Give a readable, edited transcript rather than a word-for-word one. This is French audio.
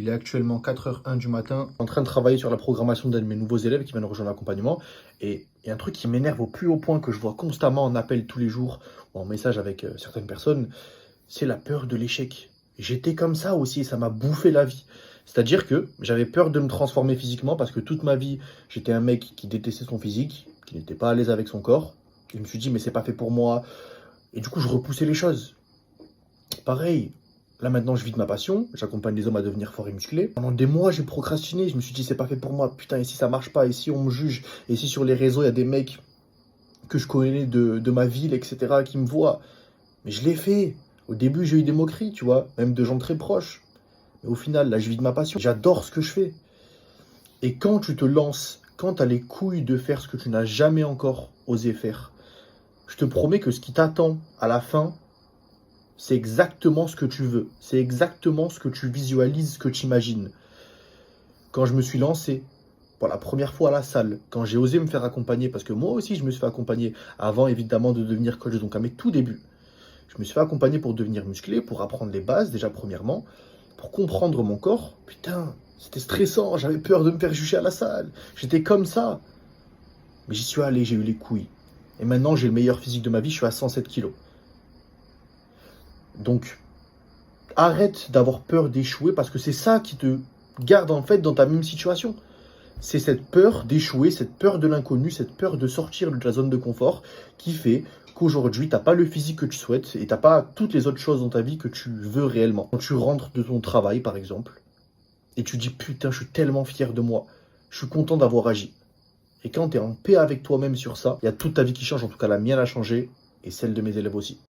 Il est actuellement 4h01 du matin, en train de travailler sur la programmation d'un de mes nouveaux élèves qui viennent rejoindre l'accompagnement. Et il y a un truc qui m'énerve au plus haut point que je vois constamment en appel tous les jours ou en message avec certaines personnes, c'est la peur de l'échec. J'étais comme ça aussi et ça m'a bouffé la vie. C'est-à-dire que j'avais peur de me transformer physiquement parce que toute ma vie, j'étais un mec qui détestait son physique, qui n'était pas à l'aise avec son corps. Et je me suis dit, mais c'est pas fait pour moi. Et du coup, je repoussais les choses. Pareil, là maintenant je vis de ma passion, j'accompagne les hommes à devenir forts et musclés. Pendant des mois j'ai procrastiné, je me suis dit c'est pas fait pour moi, putain et si ça marche pas, et si on me juge, et si sur les réseaux il y a des mecs que je connais de ma ville, etc. qui me voient. Mais je l'ai fait. Au début j'ai eu des moqueries, tu vois, même de gens très proches. Mais au final, là je vis de ma passion, j'adore ce que je fais. Et quand tu te lances, quand tu as les couilles de faire ce que tu n'as jamais encore osé faire, je te promets que ce qui t'attend à la fin, c'est exactement ce que tu veux. C'est exactement ce que tu visualises, ce que tu imagines. Quand je me suis lancé pour la première fois à la salle, quand j'ai osé me faire accompagner, parce que moi aussi je me suis fait accompagner avant évidemment de devenir coach, donc à mes tout débuts. Je me suis fait accompagner pour devenir musclé, pour apprendre les bases déjà premièrement, pour comprendre mon corps. Putain, c'était stressant, j'avais peur de me faire juger à la salle. J'étais comme ça. Mais j'y suis allé, j'ai eu les couilles. Et maintenant j'ai le meilleur physique de ma vie, je suis à 107 kilos. Donc, arrête d'avoir peur d'échouer parce que c'est ça qui te garde en fait dans ta même situation. C'est cette peur d'échouer, cette peur de l'inconnu, cette peur de sortir de ta zone de confort qui fait qu'aujourd'hui, tu n'as pas le physique que tu souhaites et tu n'as pas toutes les autres choses dans ta vie que tu veux réellement. Quand tu rentres de ton travail, par exemple, et tu dis putain, je suis tellement fier de moi, je suis content d'avoir agi. Et quand tu es en paix avec toi-même sur ça, il y a toute ta vie qui change, en tout cas la mienne a changé et celle de mes élèves aussi.